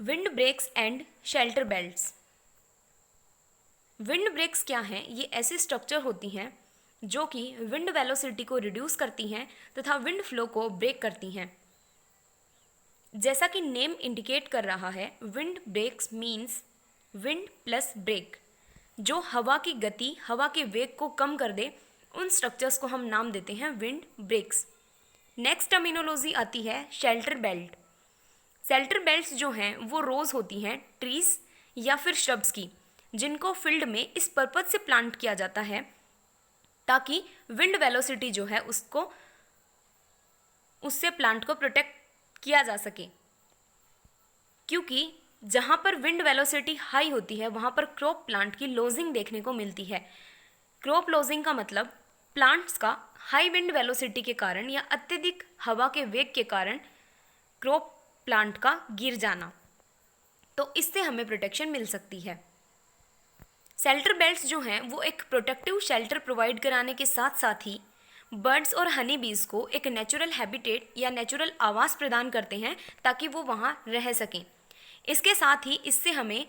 Wind breaks and shelter belts. Wind breaks क्या हैं? ये ऐसी स्ट्रक्चर होती हैं जो कि विंड वेलोसिटी को रिड्यूस करती हैं तथा विंड फ्लो को ब्रेक करती हैं। जैसा कि नेम इंडिकेट कर रहा है, wind breaks means wind plus break. जो हवा की गति, हवा के वेग को कम कर दे, उन स्ट्रक्चर्स को हम नाम देते हैं विंड ब्रेक्स। नेक्स्ट टर्मिनोलॉजी आती है शेल्टर बेल्ट। शेल्टर बेल्ट्स जो हैं वो रोज होती हैं ट्रीज या फिर श्रब्स की, जिनको फील्ड में इस पर्पज से प्लांट किया जाता है ताकि विंड वेलोसिटी जो है उससे प्लांट को प्रोटेक्ट किया जा सके। क्योंकि जहाँ पर विंड वेलोसिटी हाई होती है वहाँ पर क्रॉप प्लांट की लॉजिंग देखने को मिलती है। क्रॉप लॉजिंग का मतलब प्लांट्स का हाई विंड वेलोसिटी के कारण या अत्यधिक हवा के वेग के कारण क्रॉप प्लांट का गिर जाना, तो इससे हमें प्रोटेक्शन मिल सकती है। शेल्टर बेल्ट्स जो हैं वो एक प्रोटेक्टिव शेल्टर प्रोवाइड कराने के साथ साथ ही बर्ड्स और हनी बीज को एक नेचुरल हैबिटेट या नेचुरल आवास प्रदान करते हैं ताकि वो वहाँ रह सकें। इसके साथ ही इससे हमें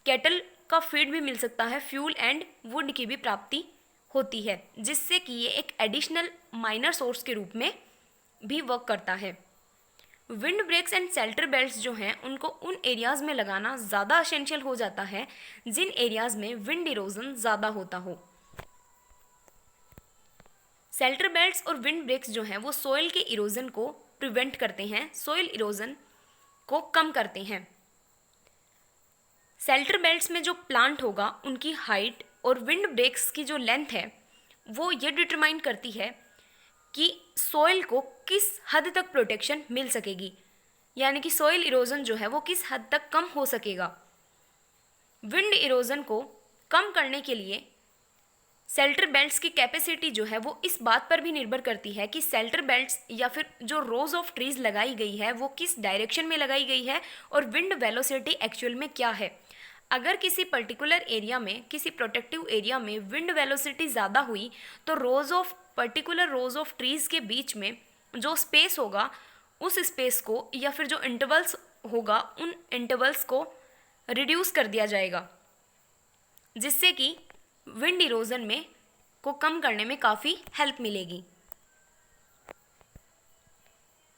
कैटल का फीड भी मिल सकता है, फ्यूल एंड वुड की भी प्राप्ति होती है, जिससे कि ये एक एडिशनल माइनर सोर्स के रूप में भी वर्क करता है। Wind breaks and shelter belts जो हैं उनको उन एरियाज़ में लगाना ज़्यादा असेंशियल हो जाता है जिन एरियाज़ में विंड इरोजन ज़्यादा होता हो। शेल्टर बेल्ट्स और विंड ब्रेक्स जो हैं वो सोइल के इरोजन को प्रिवेंट करते हैं, सोइल इरोजन को कम करते हैं। शेल्टर बेल्ट्स में जो प्लांट होगा उनकी हाइट और विंड ब्रेक्स की जो लेंथ है वो ये डिटरमाइन करती है कि सॉइल को किस हद तक प्रोटेक्शन मिल सकेगी, यानी कि सॉइल इरोजन जो है वो किस हद तक कम हो सकेगा। विंड इरोजन को कम करने के लिए शेल्टर बेल्ट्स की कैपेसिटी जो है वो इस बात पर भी निर्भर करती है कि शेल्टर बेल्ट्स या फिर जो रोज ऑफ ट्रीज लगाई गई है वो किस डायरेक्शन में लगाई गई है और विंड वेलोसिटी एक्चुअल में क्या है। अगर किसी पर्टिकुलर एरिया में, किसी प्रोटेक्टिव एरिया में विंड वेलोसिटी ज़्यादा हुई तो पर्टिकुलर रोज ऑफ ट्रीज के बीच में जो स्पेस होगा उस स्पेस को या फिर जो इंटरवल्स होगा उन इंटरवल्स को रिड्यूस कर दिया जाएगा, जिससे कि विंड इरोजन में को कम करने में काफ़ी हेल्प मिलेगी।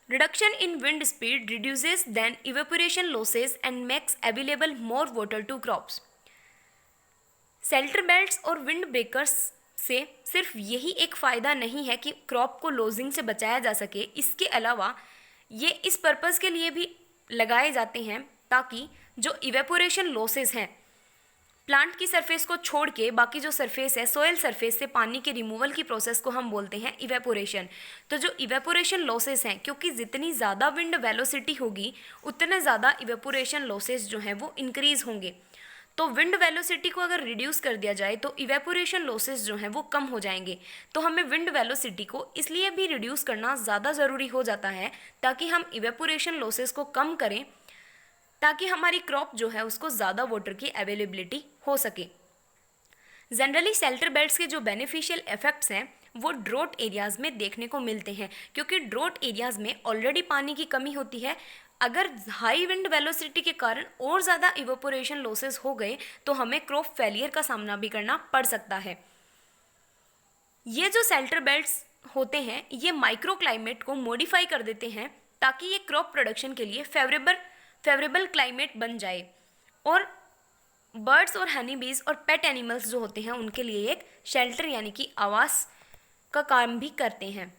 Reduction in wind speed reduces then evaporation losses and makes available more water to crops. Shelter belts और विंड ब्रेकर्स से सिर्फ यही एक फ़ायदा नहीं है कि क्रॉप को लॉजिंग से बचाया जा सके, इसके अलावा ये इस पर्पज़ के लिए भी लगाए जाते हैं ताकि जो इवेपोरेशन लॉसेस हैं, प्लांट की सरफेस को छोड़ के बाकी जो सरफेस है, सोयल सरफेस से पानी के रिमूवल की प्रोसेस को हम बोलते हैं इवेपोरेशन। तो जो इवेपोरेशन लॉसेस हैं, क्योंकि जितनी ज़्यादा विंड वेलोसिटी होगी उतने ज़्यादा इवेपोरेशन लॉसेस जो हैं वो इंक्रीज़ होंगे। तो विंड वेलोसिटी को अगर रिड्यूस कर दिया जाए तो इवेपोरेशन लॉसेस जो हैं वो कम हो जाएंगे। तो हमें विंड वेलोसिटी को इसलिए भी रिड्यूस करना ज़्यादा ज़रूरी हो जाता है ताकि हम इवेपोरेशन लॉसेस को कम करें, ताकि हमारी क्रॉप जो है उसको ज़्यादा वाटर की अवेलेबिलिटी हो सके। जनरली शेल्टर बेल्ट्स के जो बेनिफिशियल इफेक्ट्स हैं वो ड्रोट एरियाज़ में देखने को मिलते हैं, क्योंकि ड्रोट एरियाज़ में ऑलरेडी पानी की कमी होती है। अगर हाई विंड वेलोसिटी के कारण और ज़्यादा इवेपोरेशन लॉसेस हो गए तो हमें क्रॉप फेलियर का सामना भी करना पड़ सकता है। ये जो शेल्टर बेल्ट्स होते हैं ये माइक्रो क्लाइमेट को मॉडिफाई कर देते हैं ताकि ये क्रॉप प्रोडक्शन के लिए फेवरेबल क्लाइमेट बन जाए और बर्ड्स और हनी बीज और पेट एनिमल्स जो होते हैं उनके लिए एक शेल्टर यानी कि आवास का काम भी करते हैं।